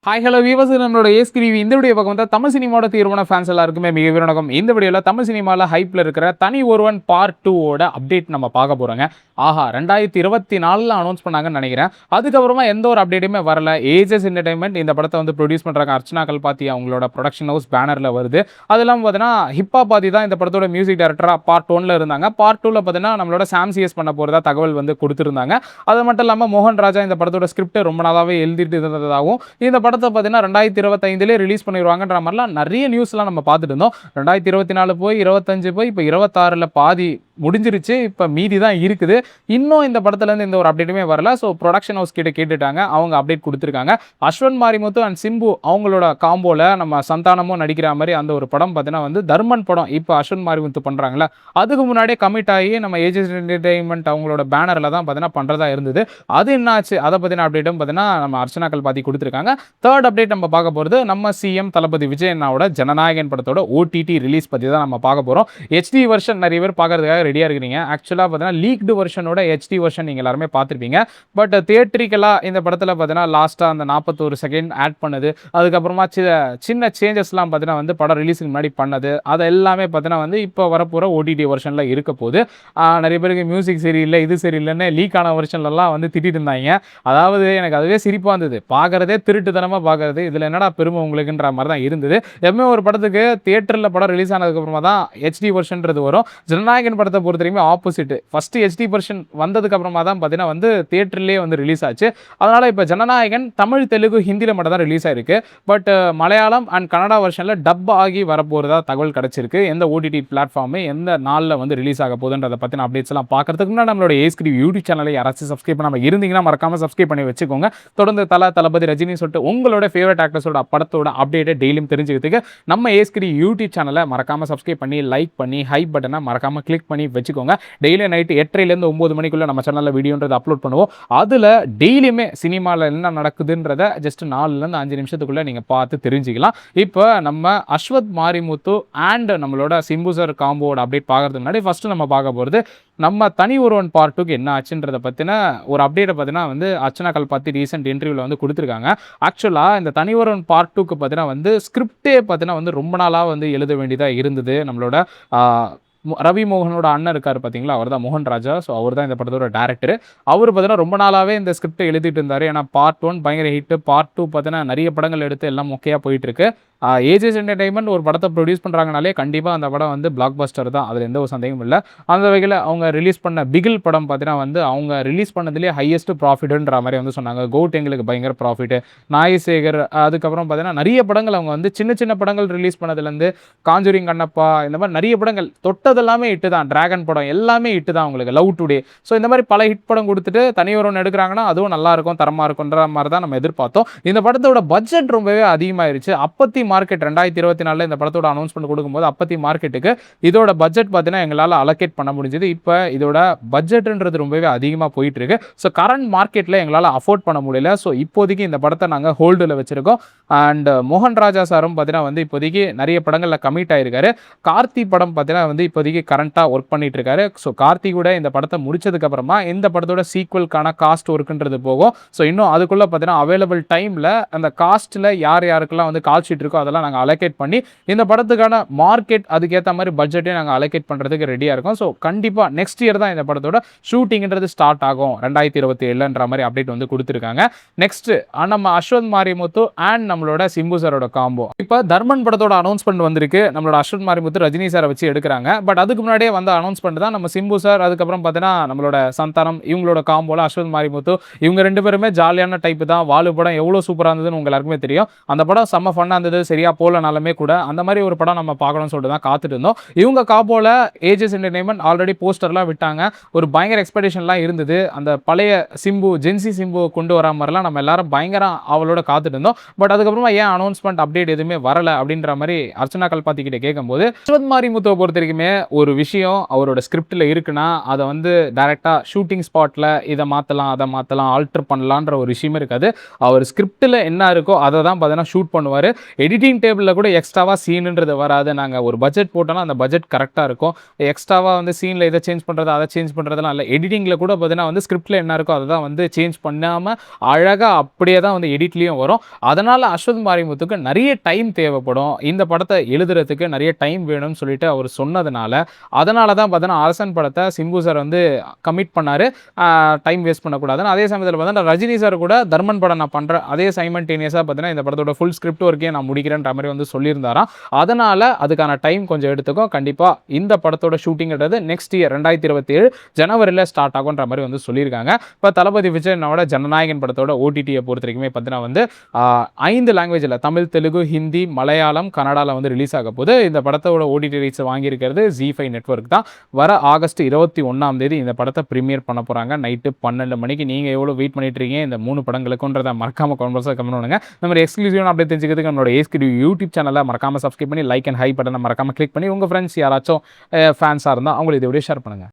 Hi hello viewers, நம்மளோட ஏஸ்கிரிவி இந்த video பக்கம் வந்து தமிழ் சினிமாவோட தீர்மான ஃபேன்ஸ் எல்லாருக்குமே மிக வணக்கம். இந்த வீடியோவில் தமிழ் சினிமாவில் ஹைப்பில் இருக்கிற தனி ஒருவன் பார்ட் 2 அப்டேட் நம்ம பார்க்க போகிறோங்க. 2024 அனௌன்ஸ் பண்ணாங்கன்னு நினைக்கிறேன். அதுக்கப்புறமா எந்த ஒரு அப்டேட்டுமே வரல. ஏஜஸ் என்டர்டைன்மெண்ட் இந்த படத்தை வந்து ப்ரொடியூஸ் பண்ணுறாங்க. அர்ச்சனா கல்பாத்தி அவங்களோட ப்ரொடக்ஷன் ஹவுஸ் பேனரில் வருது. அது இல்லாமல் பார்த்தீங்கன்னா ஹிப்பா பாதி தான் இந்த படத்தோட மியூசிக் டைரக்டராக பார்ட் 1 இருந்தாங்க. பார்ட் 2 பார்த்தீங்கன்னா நம்மளோட சாம்சிஎஸ் பண்ண போகிறதா தகவல் வந்து கொடுத்துருந்தாங்க. அது மட்டும் இல்லாமல் மோகன் ராஜா இந்த படத்தோட ஸ்கிரிப்ட் ரொம்ப நாளாகவே எழுதிட்டு இருந்ததாகவும் இந்த படத்தை பார்த்தீங்கன்னா 2025 ரிலீஸ் பண்ணிடுவாங்கன்ற மாதிரிலாம் நிறைய நியூஸ்லாம் நம்ம பார்த்துட்டு இருந்தோம். 2024 போய் 25 போய் இப்போ 26 பாதி முடிஞ்சிருச்சு. இப்போ மீதி தான் இருக்குது. இன்னும் இந்த படத்துலேருந்து எந்த ஒரு அப்டேட்டுமே வரல. ஸோ ப்ரொடக்ஷன் ஹவுஸ் கிட்ட கேட்டுட்டாங்க, அவங்க அப்டேட் கொடுத்துருக்காங்க. அஸ்வன் மாரிமுத்து அண்ட் சிம்பு அவங்களோட காம்போவில் நம்ம சந்தானமும் நடிக்கிற மாதிரி அந்த ஒரு படம் பார்த்தீங்கன்னா வந்து தர்மன் படம் இப்போ அஸ்வன் மாரிமுத்து பண்ணுறாங்களே, அதுக்கு முன்னாடியே கமிட் ஆகி நம்ம ஏஜஸ் என்டர்டைன்மெண்ட் அவங்களோட பேனரில் தான் பார்த்தீங்கன்னா பண்ணுறதா இருந்தது. அது என்ன ஆச்சு அதை பற்றின அப்டேட்டும் பார்த்தீங்கன்னா நம்ம அர்ச்சனா கல்பாத்தி கொடுத்துருக்காங்க. தேர்ட் அப்டேட் நம்ம பார்க்க போகிறது நம்ம சிஎம் தளபதி விஜய் அண்ணாவோட ஜனநாயகன் படத்தோட ஓடிடி ரிலீஸ் பற்றி தான் நம்ம பார்க்க போகிறோம். ஹெச்டி வெர்ஷன் நிறைய பேர் பார்க்கறதுக்காக ரெடியாக இருக்கிறீங்க. ஆக்சுவலாக பார்த்தீங்கன்னா லீக்டு வெர்ஷனோட ஹெச்டி வெர்ஷன் நீங்கள் எல்லாருமே பார்த்துருப்பீங்க. பட் தியேட்ரிக்கலாக இந்த படத்தில் பார்த்தீங்கன்னா லாஸ்ட்டாக அந்த 41 செகண்ட் ஆட் பண்ணது, அதுக்கப்புறமா சின்ன சேஞ்சஸ்லாம் பார்த்தீங்கன்னா வந்து படம் ரிலீஸுக்கு முன்னாடி பண்ணது, அது எல்லாமே பார்த்தீங்கன்னா வந்து இப்போ வரப்போகிற ஓடிடி வெர்ஷனில் இருக்க போது. நிறைய பேருக்கு மியூசிக் சரியில்லை இது சரியில்லைன்னு லீக் ஆன வெர்ஷன்லாம் வந்து திட்டிட்டு இருந்தாங்க. அதாவது எனக்கு அதுவே சிரிப்பாக இருந்தது. பார்க்குறதே திருட்டுத்தனமாக பார்க்குறது, இதில் என்னடா பெருமை உங்களுக்குன்ற மாதிரி தான் இருந்தது. எப்பவுமே ஒரு படத்துக்கு தியேட்டரில் படம் ரிலீஸ் ஆனதுக்கப்புறமா தான் ஹெச்டி வெர்ஷன்றது வரும். ஜனநாயகன் படத்தை பொறுத்த வரைக்கும் ஆப்போசிட். ஃபஸ்ட்டு ஹெச்டி வெர்ஷன் வந்ததுக்கப்புறமா தான் பார்த்தீங்கன்னா வந்து தியேட்டர்லேயே வந்து ரிலீஸ் ஆச்சு. அதனால் இப்போ ஜனநாயகன் தமிழ் தெலுங்கு ஹிந்தியில் மட்டும் தான் ரிலீஸ் ஆயிருக்கு. பட் மலையாளம் அண்ட் கன்னடா வெர்ஷனில் டப் ஆகி வரப்போகிறதா தகவல் கிடச்சிருக்கு. எந்த ஓடிடி பிளாட்ஃபார்மு எந்த நாளில் வந்து ரிலீஸ் ஆக போகுதுன்றதை பற்றின அப்டேட்ஸ் எல்லாம் பார்க்கறதுக்கு முன்னாடி நம்மளோட ஏஸ்கிரிவி யூடியூப் சேனலை யாராச்சும் சப்ஸ்கிரைப் பண்ணாமல் இருந்தீங்கன்னா மறக்காமல் சப்ஸ்கிரைப் பண்ணி வச்சுக்கோங்க. தொடர்ந்து தளபதி ரஜினி சொல்லிட்டு உங்களோட ஃபேவரட் ஆக்டர்ஸோட படத்தோட அப்டேட்டை டெய்லியும் தெரிஞ்சுக்கிறதுக்கு நம்ம ஏஸ்கிரி யூடியூப் சேனலை மறக்காமல் சப்ஸ்கிரைப் பண்ணி லைக் பண்ணி ஹைப் பட்டனை மறக்காமல் கிளிக் பண்ணி வச்சுக்கோங்க. டெய்லியும் நைட்டு 8:30 9 மணிக்குள்ளே நம்ம சேனலில் வீடியோன்றது அப்லோட் பண்ணுவோம். அதில் டெய்லியுமே சினிமாவில் என்ன நடக்குதுன்றத ஜஸ்ட் 4 5 நிமிஷத்துக்குள்ளே நீங்கள் பார்த்து தெரிஞ்சுக்கலாம். இப்போ நம்ம அஸ்வத் மாரிமுத்து அண்ட் நம்மளோட சிம்பு சார் காம்போட அப்டேட் பார்க்கறதுக்கு முன்னாடி ஃபஸ்ட்டு நம்ம பார்க்க போகிறது நம்ம தனி ஒருவன் பார்ட் 2 என்ன ஆச்சுன்றதை பற்றின ஒரு அப்டேட்டை பார்த்தீங்கன்னா வந்து அர்ச்சனா கல்பாத்தி ரீசெண்ட் இன்டர்வியூவில் வந்து கொடுத்துருக்காங்க. ஆக்சுவலாக இந்த தனி ஒருவன் பார்ட் 2 பார்த்தீங்கன்னா வந்து ஸ்கிரிப்டே பார்த்தீங்கன்னா வந்து ரொம்ப நாளாக வந்து எழுத வேண்டியதாக இருந்தது. நம்மளோட ரவி மோகனோட அண்ணன் இருக்கார் பார்த்தீங்களா, அவர் தான் மோகன் ராஜா. ஸோ அவர் தான் இந்த படத்தோட டேரக்டர். அவர் பார்த்தீங்கன்னா ரொம்ப நாளாகவே இந்த ஸ்கிரிப்டை எழுதிட்டு இருந்தார். ஏன்னா பார்ட் 1 பயங்கர ஹிட்டு, பார்ட் 2 பார்த்தீங்கன்னா நிறைய படங்கள் எடுத்து எல்லாம் மொக்கையாக போயிட்டு இருக்கு. ஏஜஸ் என்டர்டைன்மெண்ட் ஒரு படத்தை ப்ரொடியூஸ் பண்ணுறாங்கனாலே கண்டிப்பாக அந்த படம் வந்து பிளாக் பஸ்டர் தான், அதில் எந்த ஒரு சந்தேகமும் இல்லை. அந்த வகையில் அவங்க ரிலீஸ் பண்ண பிகில் படம் பார்த்தீங்கன்னா வந்து அவங்க ரிலீஸ் பண்ணதுலேயே ஹையஸ்ட் ப்ராஃபிட்டுன்ற மாதிரி வந்து சொன்னாங்க. கோட் எங்களுக்கு பயங்கர ப்ராஃபிட்டு, நாயசேகர், அதுக்கப்புறம் பார்த்தீங்கன்னா நிறைய படங்கள் அவங்க வந்து சின்ன சின்ன படங்கள் ரிலீஸ் பண்ணதுலேருந்து காஞ்சூரிங் கண்ணப்பா இந்த மாதிரி நிறைய படங்கள் தொட்டதெல்லாமே இட்டு தான். டிராகன் படம் எல்லாமே இட்டு தான் அவங்களுக்கு, லவ் டுடே. ஸோ இந்த மாதிரி பல ஹிட் படம் கொடுத்துட்டு தனி ஒருவன் எடுக்கிறாங்கன்னா அதுவும் நல்லா இருக்கும் தரமாக இருக்குன்ற மாதிரி தான் நம்ம எதிர்பார்த்தோம். இந்த படத்தோட பட்ஜெட் ரொம்பவே அதிகமாயிருச்சு. அப்பத்தி மார்க்கெட் 2024 இந்த படத்தோட அனௌன்ஸ்மெண்ட் கொடுக்கும்போது அப்பத்தி மார்க்கெட்டுக்கு இதோட பட்ஜெட் பார்த்தீங்கன்னா எங்களால் அலோகேட் பண்ண முடிஞ்சது. இப்போ இதோட பட்ஜெட்ன்றது ரொம்பவே அதிகமாக போயிட்டு இருக்கு. ஸோ கரண்ட் மார்க்கெட்டில் எங்களால் அஃபோர்ட் பண்ண முடியல. ஸோ இப்போதைக்கு இந்த படத்தை நாங்கள் ஹோல்டில் வச்சிருக்கோம். அண்ட் மோகன் ராஜா சாரும் பார்த்தீங்கன்னா வந்து இப்போதைக்கு நிறைய படங்களில் கமிட் ஆயிருக்காரு. கார்த்தி படம் பார்த்தீங்கன்னா வந்து இப்போதைக்கு கரண்ட்டாக ஒர்க் பண்ணிட்டு இருக்காரு. ஸோ கார்த்தி கூட இந்த படத்தை முடிச்சதுக்கு அப்புறமா இந்த படத்தோட சீக்வலுக்கான காஸ்ட் ஒர்க்குன்றது போகும். ஸோ இன்னும் அதுக்குள்ள பார்த்தீங்கன்னா அவைலபிள் டைமில் அந்த காஸ்ட்டில் யார் யாருக்கெல்லாம் வந்து கால் ஷீட் இருக்கோ அதெல்லாம் நாங்கள் அலோகேட் பண்ணி இந்த படத்துக்கான மார்க்கெட் அதுக்கேற்ற மாதிரி பட்ஜெட்டே நாங்கள் அலோகேட் பண்ணுறதுக்கு ரெடியாக இருக்கோம். ஸோ கண்டிப்பாக நெக்ஸ்ட் இயர் தான் இந்த படத்தோட ஷூட்டிங்கிறது ஸ்டார்ட் ஆகும் 2027ன்ற மாதிரி அப்டேட் வந்து கொடுத்துருக்காங்க. நெக்ஸ்ட் நம்ம அஸ்வத் மாரிமுத்து அண்ட் நம்மளோட சிம்பு சாரோட காம்போ. இப்போ தர்மன் படத்தோட அனௌன்ஸ்மெண்ட் வந்திருக்கு. நம்மளோட அஸ்வத் மாரிமுத்து ரஜினி சாரை வச்சு எடுக்கிறாங்க. பட் அதுக்கு முன்னாடியே வந்து அனௌன்ஸ்மெண்ட் தான் நம்ம சிம்பு சார், அதுக்கப்புறம் பார்த்தீங்கன்னா நம்மளோட சந்தானம் இவங்களோட காம்போல அஸ்வத் மாரிமுத்து இவங்க 2 பேருமே ஜாலியான டைப் தான். வாலு படம் எவ்வளோ சூப்பராக இருந்ததுன்னு உங்க எல்லாருக்குமே தெரியும். அந்த படம் செம்ம ஃபன்னாக இருந்தது. சரியா போலனாலுமே கூட அந்த மாதிரி ஒரு படம் நம்ம பார்க்கணும்னு சொல்லிட்டு தான் காத்துட்டு இருந்தோம். இவங்க காம்போல ஏஜஸ் என்டர்டைன்மெண்ட் ஆல்ரெடி போஸ்டர்லாம் விட்டாங்க. ஒரு பயங்கர எக்ஸ்பெக்டேஷன்லாம் இருந்தது. அந்த பழைய சிம்பு ஜென்சி சிம்பு கொண்டு வர மாதிரிலாம் நம்ம எல்லாரும் பயங்கர அவளோட காத்துட்டு இருந்தோம். பட் அதுக்கப்புறமா ஏன் அனௌன்ஸ்மெண்ட் அப்டேட் எதுவுமே வரல அப்படின்ற மாதிரி அர்ச்சனா கல்பாத்தி கிட்ட கேட்கும்போது அஸ்வத் மாரிமுத்துவை பொறுத்த வரைக்குமே ஒரு விஷயம் அவரோட ஸ்கிரிப்ட்ல இருக்குன்னா, அத வந்து டைரக்ட்டா ஷூட்டிங் ஸ்பாட்ல இத மாத்தலாம், அத மாத்தலாம், ஆல்டர் பண்ணலான்ற ஒரு விஷயமே இருக்காது. அவர் ஸ்கிரிப்ட்ல என்ன இருக்கோ அத தான் பார்த்தீங்கன்னா ஷூட் பண்ணுவாரு. எடிட்டிங் டேபிள்ல கூட எக்ஸ்ட்ராவா சீனுன்றது வராது. நாங்க ஒரு பட்ஜெட் போட்டோம்னா, அந்த பட்ஜெட் கரெக்ட்டா இருக்கும். எக்ஸ்ட்ராவா வந்து சீன்ல இத சேஞ்ச் பண்றது, அத சேஞ்ச் பண்றதெல்லாம் இல்ல. எடிட்டிங்ல கூட பார்த்தீங்கன்னா வந்து ஸ்கிரிப்ட்ல என்ன இருக்கோ அத தான் வந்து சேஞ்ச் பண்ணாம, அழகா அப்படியே தான் வந்து எடிட்லயும் வரும். அதனால அஸ்வத் மாரிமுத்துக்கு நெறைய டைம் தேவைப்படும். இந்த படத்த எழுதுறதுக்கு நெறைய டைம் வேணும்னு சொல்லிட்டு அவரு சொன்னதுனால, அதனால தான் பார்த்தீங்கன்னா அரசன் படத்த சிம்பு சார் வந்து கமிட் பண்ணாரு. டைம் வேஸ்ட் பண்ணக்கூடாதுன்னு. அதே சமயத்தில பார்த்தீங்கன்னா ரஜினி சார் கூட தர்மன் படம் நான் பண்றேன். அதே சைமல்டேனியஸா பார்த்தீங்கன்னா இந்த படத்தோட ஃபுல் ஸ்கிரிப்ட் ஒர்க்கையும் நான் முடிக்கிறேன்ற மாரி வந்து சொல்லியிருந்தாராம். அதனால அதுக்கான டைம் கொஞ்சம் எடுத்துக்கும். கண்டிப்பா இந்த படத்தோட ஷூட்டிங்ன்றது நெக்ஸ்ட் இயர் 2027 ஜனவரில ஸ்டார்ட் ஆகுன்ற மாரி வந்து சொல்லியிருக்காங்க. இப்ப தளபதி விஜய் அண்ணாவோட ஜனநாயகன் படத்தோட ஓடிடிய பொறுத்தவரைக்குமே பார்த்தீங்கன்னா வந்து 5 லாங்குவேஜ்ல தமிழ், தெலுங்கு, ஹிந்தி, மலையாளம், கன்னடால வந்து ரிலீஸ் ஆக போகுது. இந்த படத்தோட ஓடிடி ரைட்ஸ் வாங்கியிருக்கிறது ஜீ5 நெட்வொர்க் தான். வர ஆகஸ்ட் 21ஆம் தேதி இந்த படத்த பிரீமியர் பண்ண போறாங்க. நைட்டு 12 மணிக்கு. நீங்க எவ்வளோ வெயிட் பண்ணிட்டு இருக்கீங்க இந்த 3 படங்களுக்குன்றத மறக்காம கமெண்ட் பாக்ஸ்ல கமெண்ட் பண்ணுங்க. இந்த மாதிரி எக்ஸ்க்ளூசிவான அப்டேட் தெரிஞ்சுக்கிறதுக்கு நம்மளோட ஏஸ்கிரி யூடியூப் சேனலை மறக்காம சப்ஸ்கிரைப் பண்ணி லைக் அண்ட் ஹை பட்டனை மறக்காம கிளிக் பண்ணி உங்க ஃப்ரெண்ட்ஸ் யாராச்சும் ஃபேன்ஸா இருந்தா அவங்களுக்கு இதை ஷேர் பண்ணுங்க.